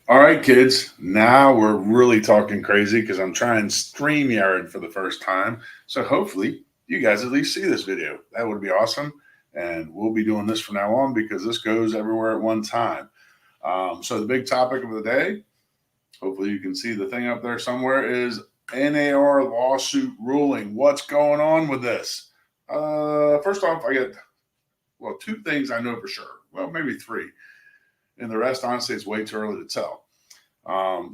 All right, kids. Now we're really talking crazy because I'm trying StreamYard for the first time. So hopefully you guys at least see this video. That would be awesome. And we'll be doing this from now on because this goes everywhere at one time. So the big topic of the day, hopefully you can see the thing up there somewhere, is NAR lawsuit ruling. What's going on with this? First off, I get, two things I know for sure. Well, maybe three. And the rest, honestly, it's way too early to tell.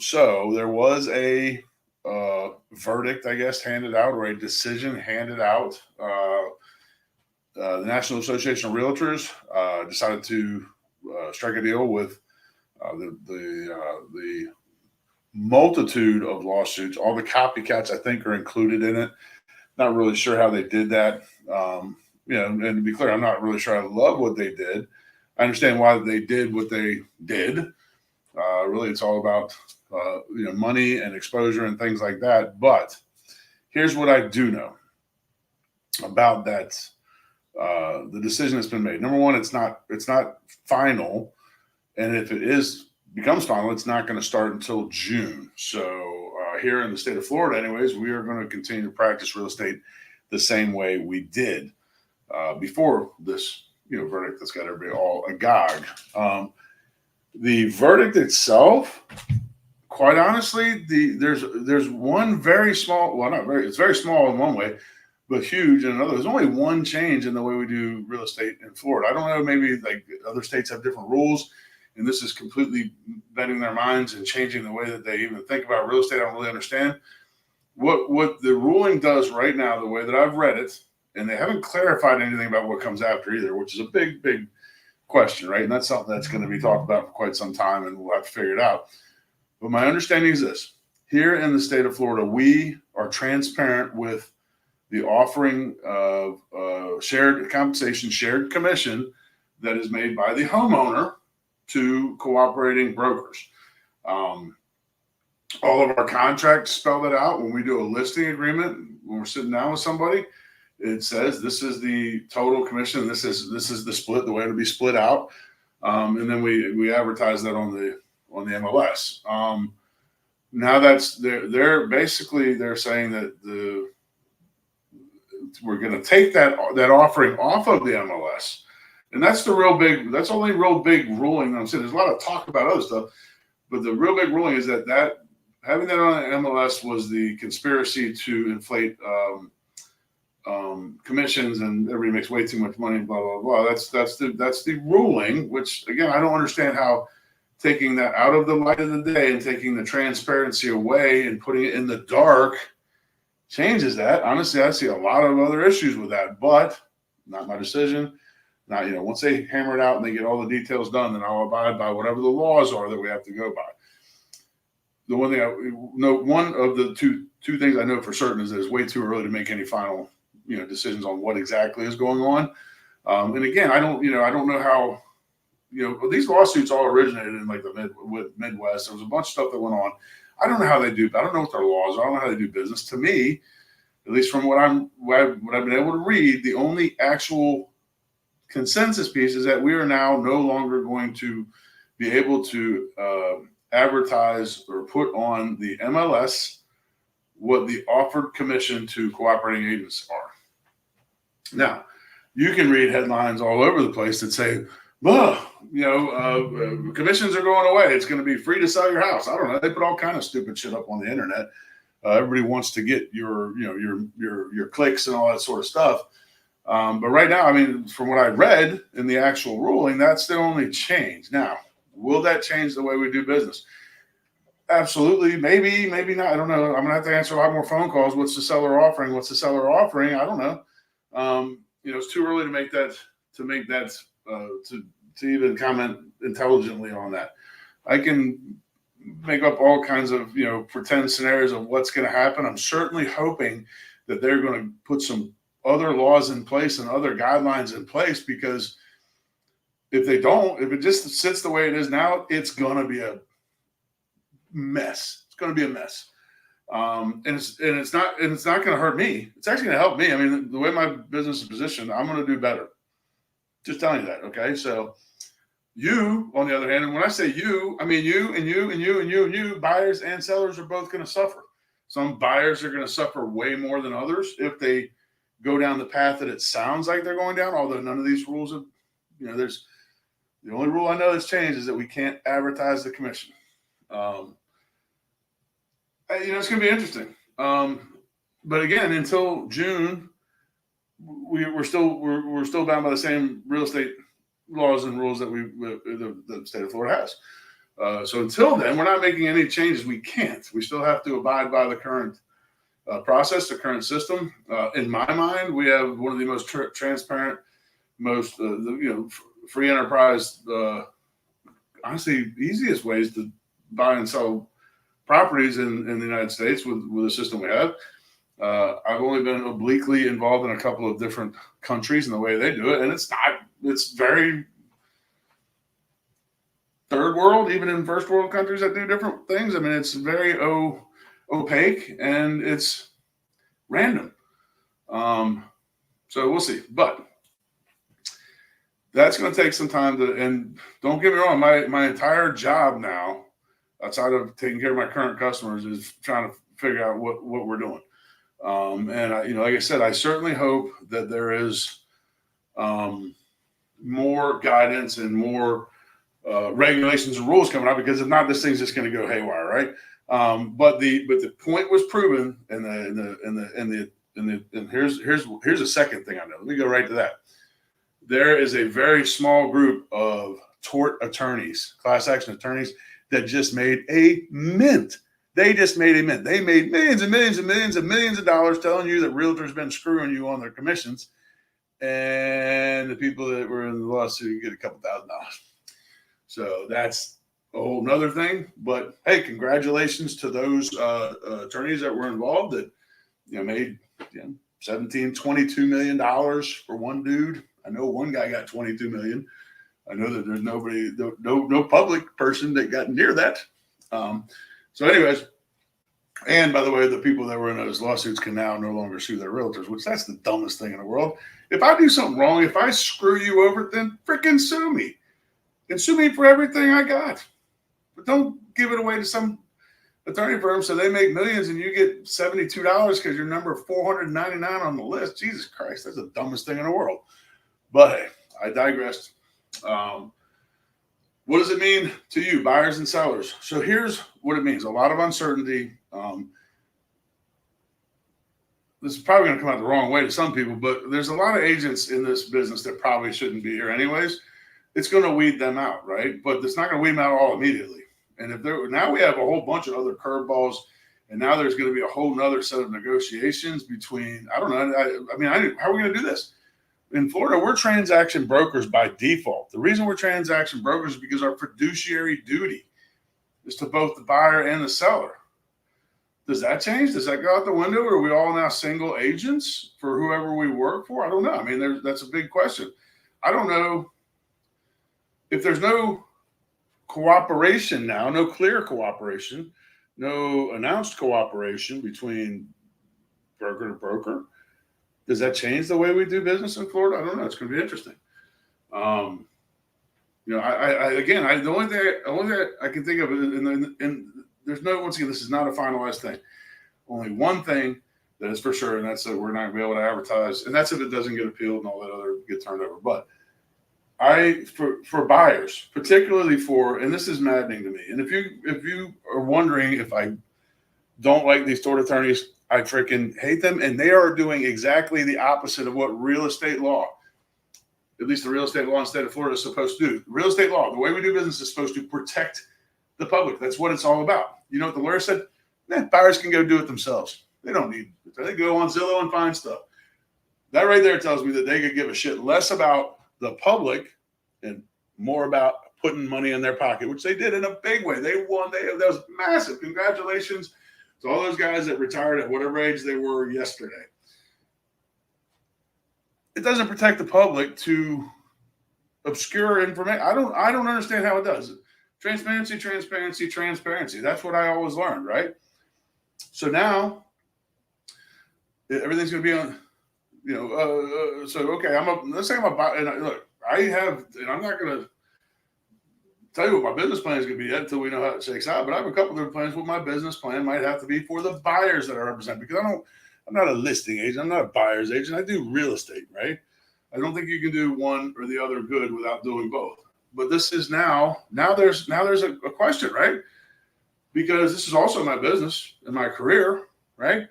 So there was a verdict, I guess, handed out, or a decision handed out. The National Association of Realtors decided to strike a deal with the multitude of lawsuits. All the copycats, I think, are included in it. Not really sure how they did that. And to be clear, I'm not really sure I love what they did. I understand why they did what they did. Really, it's all about money and exposure and things like that. But here's what I do know about that: the decision that's been made. Number one, it's not final, and if it becomes final, it's not going to start until June. So here in the state of Florida, anyways, we are going to continue to practice real estate the same way we did before this verdict that's got everybody all agog. The verdict itself, quite honestly, there's one very small, it's very small in one way, but huge in another. There's only one change in the way we do real estate in Florida. I don't know, maybe like other states have different rules, and this is completely bending their minds and changing the way that they even think about real estate. I don't really understand. What the ruling does right now, the way that I've read it, and they haven't clarified anything about what comes after either, which is a big question, right? And that's something that's going to be talked about for quite some time, and we'll have to figure it out. But my understanding is this: here in the state of Florida, we are transparent with the offering of shared compensation, shared commission that is made by the homeowner to cooperating brokers. All of our contracts spell that out. When we do a listing agreement, when we're sitting down with somebody, it says this is the total commission. This is the split, the way it'll be split out, and then we advertise that on the MLS. Now that's they're saying that we're going to take that offering off of the MLS, and that's only real big ruling. I'm saying there's a lot of talk about other stuff, but the real big ruling is that having that on the MLS was the conspiracy to inflate commissions, and everybody makes way too much money, blah blah blah. That's the ruling, which again I don't understand how taking that out of the light of the day and taking the transparency away and putting it in the dark changes that. Honestly, I see a lot of other issues with that, but not my decision. Now, once they hammer it out and they get all the details done, then I'll abide by whatever the laws are that we have to go by. The one thing I know, one of the two things I know for certain is that it's way too early to make any final decisions on what exactly is going on. And again, I don't know how, these lawsuits all originated in like the Midwest. There was a bunch of stuff that went on. I don't know how they do. I don't know what their laws are. I don't know how they do business. To me, at least from what I've been able to read, the only actual consensus piece is that we are now no longer going to be able to advertise or put on the MLS what the offered commission to cooperating agents are. Now, you can read headlines all over the place that say, commissions are going away. It's going to be free to sell your house. I don't know. They put all kind of stupid shit up on the internet. Everybody wants to get your clicks and all that sort of stuff. But right now, I mean, from what I read in the actual ruling, that's the only change. Now, will that change the way we do business? Absolutely. Maybe not. I don't know. I'm going to have to answer a lot more phone calls. What's the seller offering? What's the seller offering? I don't know. It's too early to make that, to even comment intelligently on that. I can make up all kinds of, pretend scenarios of what's going to happen. I'm certainly hoping that they're going to put some other laws in place and other guidelines in place, because if they don't, if it just sits the way it is now, it's going to be a mess. It's going to be a mess. And it's not going to hurt me. It's actually going to help me. I mean, the way my business is positioned, I'm going to do better. Just telling you that. Okay. So You, on the other hand, and when I say you, I mean you and you and you and you and you, buyers and sellers are both going to suffer. Some buyers are going to suffer way more than others if they go down the path that it sounds like they're going down, although none of these rules have, there's the only rule I know that's changed is that we can't advertise the commission. It's going to be interesting. But again, until June, we're still bound by the same real estate laws and rules that the state of Florida has. So until then, we're not making any changes. We can't. We still have to abide by the current process, the current system. In my mind, we have one of the most transparent, most free enterprise, honestly, easiest ways to buy and sell properties in the United States with the system we have. I've only been obliquely involved in a couple of different countries and the way they do it, and it's very third world, even in first world countries that do different things. I mean, it's very opaque and it's random. So we'll see, but that's going to take some time and don't get me wrong, my entire job now, outside of taking care of my current customers, is trying to figure out what we're doing. And like I said, I certainly hope that there is more guidance and more regulations and rules coming out, because if not, this thing's just going to go haywire, right? But the point was proven, and here's a second thing I know. Let me go right to that. There is a very small group of tort attorneys, class action attorneys, that just made a mint. They just made a mint. They made millions and millions and millions and millions of dollars telling you that realtors been screwing you on their commissions. And the people that were in the lawsuit get a couple $1,000. So that's a whole nother thing. But hey, congratulations to those attorneys that were involved that made $17, $22 million for one dude. I know one guy got 22 million. I know that there's nobody, no public person that got near that. So anyways, and by the way, the people that were in those lawsuits can now no longer sue their realtors, which that's the dumbest thing in the world. If I do something wrong, if I screw you over, then freaking sue me. And sue me for everything I got. But don't give it away to some attorney firm so they make millions and you get $72 because you're number 499 on the list. Jesus Christ, that's the dumbest thing in the world. But hey, I digressed. What does it mean to you, buyers and sellers? So here's what it means. A lot of uncertainty. This is probably going to come out the wrong way to some people, but there's a lot of agents in this business that probably shouldn't be here anyways. It's going to weed them out, right? But it's not going to weed them out all immediately. And now we have a whole bunch of other curveballs, and now there's going to be a whole nother set of negotiations between, I don't know. How are we going to do this? In Florida, we're transaction brokers by default. The reason we're transaction brokers is because our fiduciary duty is to both the buyer and the seller. Does that change? Does that go out the window? Are we all now single agents for whoever we work for? I don't know. I mean, that's a big question. I don't know if there's no cooperation now, no clear cooperation, no announced cooperation between broker to broker. Does that change the way we do business in Florida? I don't know. It's going to be interesting. The only thing I can think of, and there's no, once again, this is not a finalized thing. Only one thing that is for sure, and that's that we're not going to be able to advertise, and that's if it doesn't get appealed and all that other get turned over. But for buyers, particularly and this is maddening to me. And if you are wondering if I don't like these tort attorneys, I freaking hate them, and they are doing exactly the opposite of what real estate law, at least the real estate law in the state of Florida, is supposed to do. Real estate law, the way we do business, is supposed to protect the public. That's what it's all about. You know what the lawyer said? Buyers can go do it themselves. They don't need it. They go on Zillow and find stuff. That right there tells me that they could give a shit less about the public and more about putting money in their pocket, which they did in a big way. They won. That was massive. Congratulations to all those guys that retired at whatever age they were yesterday. It doesn't protect the public to obscure information. I don't understand how it does. Transparency, transparency, transparency. That's what I always learned, right? So now everything's going to be on, so okay, let's say I'm a buyer, and look, I have, and I'm not going to tell you what my business plan is going to be yet until we know how it shakes out. But I have a couple of different plans. What my business plan might have to be for the buyers that I represent, because I'm not a listing agent. I'm not a buyer's agent. I do real estate, right? I don't think you can do one or the other good without doing both. But this is now there's a question, right? Because this is also my business and my career, right?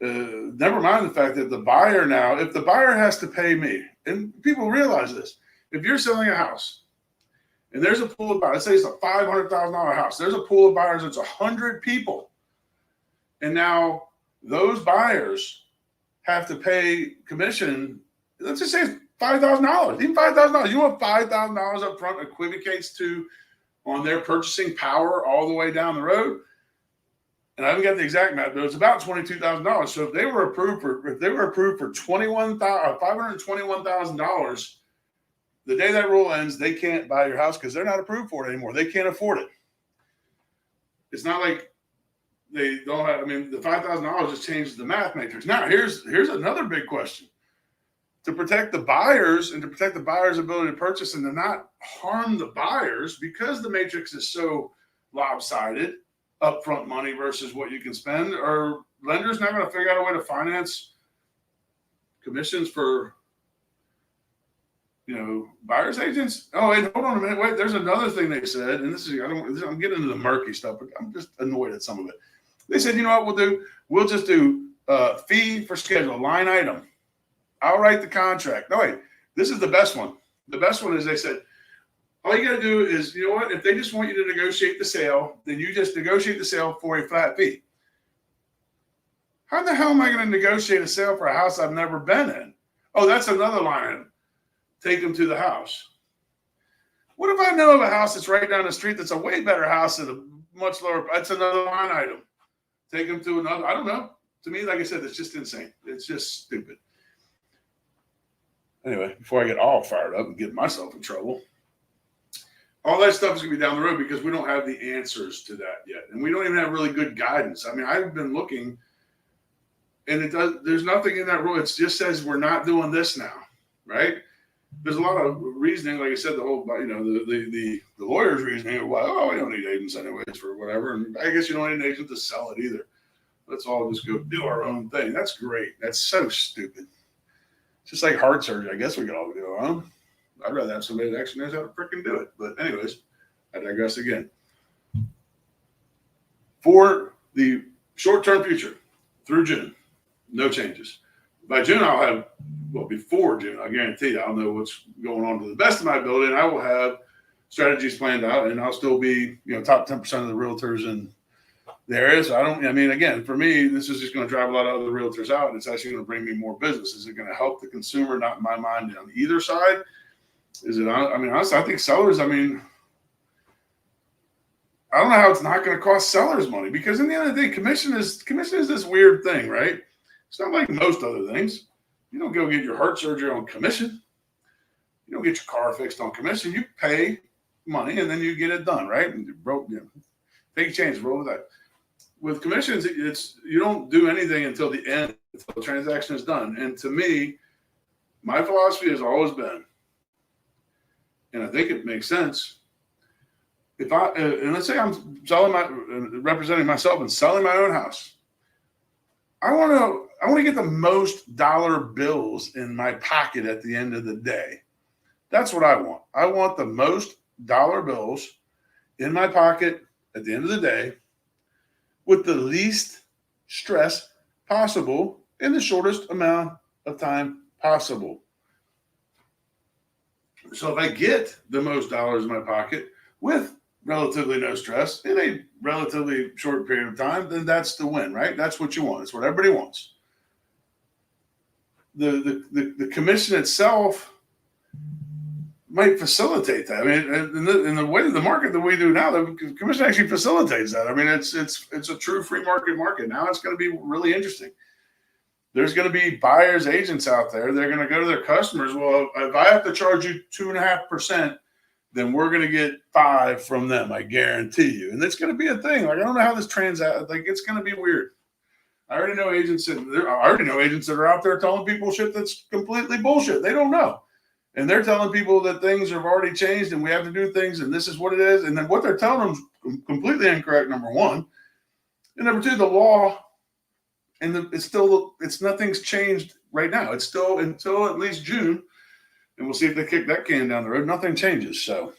Never mind the fact that the buyer now, if the buyer has to pay me, and people realize this, if you're selling a house and there's a pool of buyers, let's say it's a $500,000 house, there's a pool of buyers that's 100 people, and now those buyers have to pay commission. Let's just say it's $5,000, even $5,000. You want $5,000 up front equivocates to on their purchasing power all the way down the road. And I haven't got the exact math, but it's about $22,000. So if they were approved for $521,000, the day that rule ends, they can't buy your house because they're not approved for it anymore. They can't afford it. It's not like they don't have. I mean, the $5,000 just changes the math matrix. Now, here's another big question. To protect the buyers and to protect the buyer's ability to purchase and to not harm the buyers, because the matrix is so lopsided, upfront money versus what you can spend, are lenders not going to figure out a way to finance commissions for, buyer's agents? Oh, wait, hold on a minute. Wait, there's another thing they said, and I'm getting into the murky stuff, but I'm just annoyed at some of it. They said, you know what we'll do? We'll just do fee for schedule, line item. I'll write the contract. No, wait, this is the best one. The best one is they said, all you got to do is, you know what? If they just want you to negotiate the sale, then you just negotiate the sale for a flat fee. How the hell am I going to negotiate a sale for a house I've never been in? Oh, that's another line item. Take them to the house. What if I know of a house that's right down the street that's a way better house at a much lower? That's another line item. Take them to another. I don't know. To me, like I said, it's just insane. It's just stupid. Anyway, before I get all fired up and get myself in trouble, all that stuff is going to be down the road because we don't have the answers to that yet. And we don't even have really good guidance. I mean, I've been looking, and there's nothing in that rule. It just says we're not doing this now, right? There's a lot of reasoning, like I said, the whole, the lawyer's reasoning, well, oh, we don't need agents anyways for whatever. And I guess you don't need an agent to sell it either. Let's all just go do our own thing. That's great. That's so stupid. Just like heart surgery, I guess we could all do our own. I'd rather have somebody that actually knows how to freaking do it. But anyways, I digress again. For the short-term future, through June, no changes. By June, I'll have, before June, I guarantee you, I'll know what's going on to the best of my ability, and I will have strategies planned out, and I'll still be, top 10% of the realtors in the area. So again, for me, this is just going to drive a lot of other realtors out, and it's actually going to bring me more business. Is it going to help the consumer? Not in my mind on either side. Is it? Honestly, I think sellers, I don't know how it's not going to cost sellers money, because in the end of the day, commission is this weird thing, right? It's not like most other things. You don't go get your heart surgery on commission. You don't get your car fixed on commission. You pay money and then you get it done, right? And take a chance, roll with that. With commissions, you don't do anything until the end, until the transaction is done. And to me, my philosophy has always been, and I think it makes sense, and let's say I'm representing myself and selling my own house, I want to get the most dollar bills in my pocket at the end of the day. That's what I want. I want the most dollar bills in my pocket at the end of the day with the least stress possible in the shortest amount of time possible. So if I get the most dollars in my pocket with relatively no stress in a relatively short period of time, then that's the win, right? That's what you want. It's what everybody wants. The commission itself might facilitate that. In the way of the market that we do now, the commission actually facilitates that. It's a true free market. Now it's going to be really interesting. There's going to be buyers agents out there. They're going to go to their customers. Well, if I have to charge you 2.5%, then we're going to get 5% from them. I guarantee you. And it's going to be a thing. Like, I don't know how this transacts. Like, it's going to be weird. I already know agents that are out there telling people shit that's completely bullshit. They don't know. And they're telling people that things have already changed and we have to do things and this is what it is. And then what they're telling them is completely incorrect, number one. And number two, the law and it's nothing's changed right now. It's still until at least June. And we'll see if they kick that can down the road. Nothing changes. So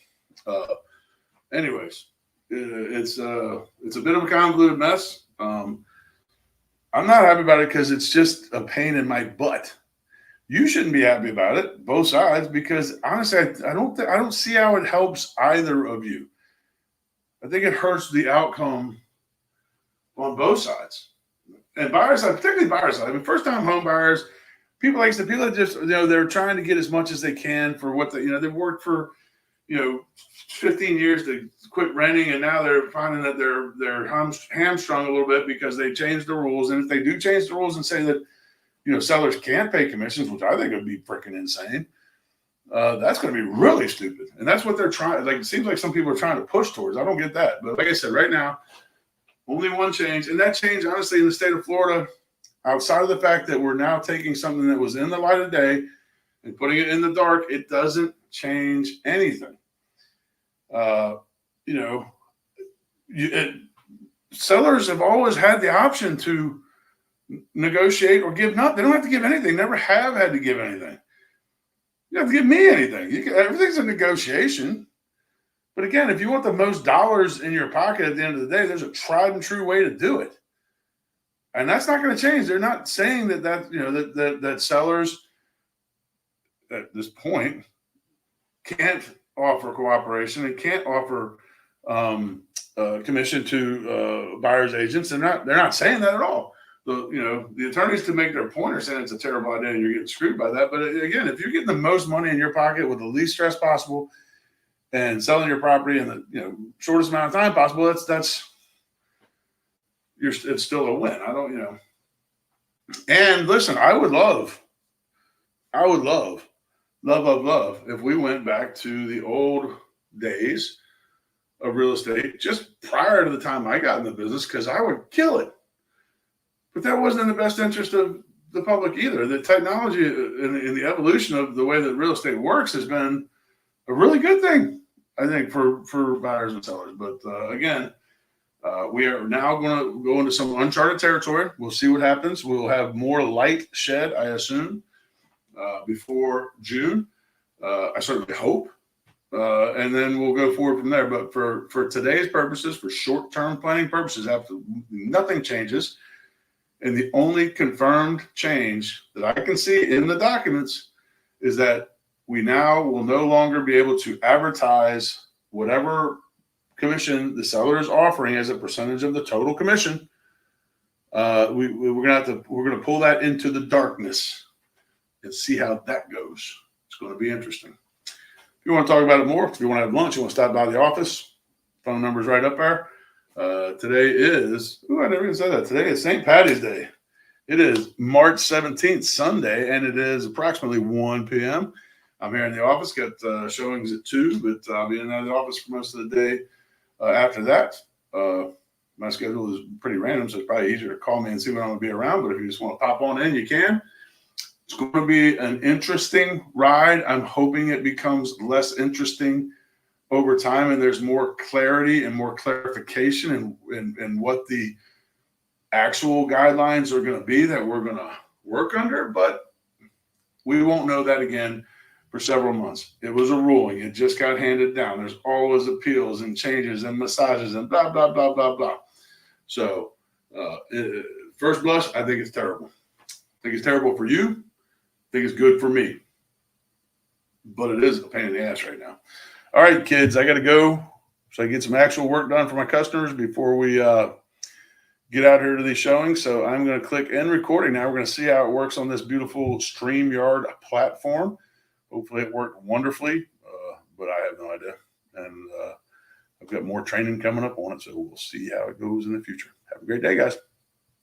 anyways, it's a bit of a convoluted mess. I'm not happy about it because it's just a pain in my butt. You shouldn't be happy about it, both sides, because honestly, I don't see how it helps either of you. I think it hurts the outcome on both sides. And buyers side, particularly buyers side. I mean, first-time home buyers, people that just, they're trying to get as much as they can for what they've worked for, 15 years to quit renting, and now they're finding that they're hamstrung a little bit because they changed the rules. And if they do change the rules and say that, sellers can't pay commissions, which I think would be freaking insane, that's going to be really stupid. And that's what they're trying. Like, it seems like some people are trying to push towards. I don't get that. But like I said, right now, only one change. And that change, honestly, in the state of Florida, outside of the fact that we're now taking something that was in the light of day and putting it in the dark, it doesn't change anything. Sellers have always had the option to negotiate or give nothing. They don't have to give anything. Never have had to give anything. You don't have to give me anything. Everything's a negotiation. But again, if you want the most dollars in your pocket at the end of the day, there's a tried and true way to do it. And that's not going to change. They're not saying that sellers at this point can't offer cooperation and can't offer commission to buyers agents. They're not saying that at all. The attorneys to make their point are saying it's a terrible idea and you're getting screwed by that. But again, if you're getting the most money in your pocket with the least stress possible and selling your property in the shortest amount of time possible, it's still a win. And listen, I would love if we went back to the old days of real estate just prior to the time I got in the business, because I would kill it. But that wasn't in the best interest of the public either. The technology and the evolution of the way that real estate works has been a really good thing, I think, for buyers and sellers. But again, we are now going to go into some uncharted territory. We'll see what happens. We'll have more light shed, I assume, before June. I certainly hope. And then we'll go forward from there. But for today's purposes, for short-term planning purposes, absolutely nothing changes. And the only confirmed change that I can see in the documents is that we now will no longer be able to advertise whatever commission the seller is offering as a percentage of the total commission. We're gonna pull that into the darkness and see how that goes. It's going to be interesting. If you want to talk about it more, if you want to have lunch, you want to stop by the office, phone number's right up there. Today is, I never even said that. Today is St. Patty's Day. It is March 17th, Sunday, and it is approximately 1 p.m. I'm here in the office, got showings at 2, but I'll be in and out of the office for most of the day after that. My schedule is pretty random, so it's probably easier to call me and see when I'm going to be around, but if you just want to pop on in, you can. It's going to be an interesting ride. I'm hoping it becomes less interesting over time and there's more clarity and more clarification in what the actual guidelines are going to be that we're going to work under, but we won't know that again for several months. It was a ruling. It just got handed down. There's always appeals and changes and massages and blah, blah, blah, blah, blah. So first blush, I think it's terrible. I think it's terrible for you. I think it's good for me. But it is a pain in the ass right now. All right, kids, I got to go so I get some actual work done for my customers before we get out here to these showings. So I'm going to click end recording now. We're going to see how it works on this beautiful StreamYard platform. Hopefully it worked wonderfully, but I have no idea. And I've got more training coming up on it, so we'll see how it goes in the future. Have a great day, guys.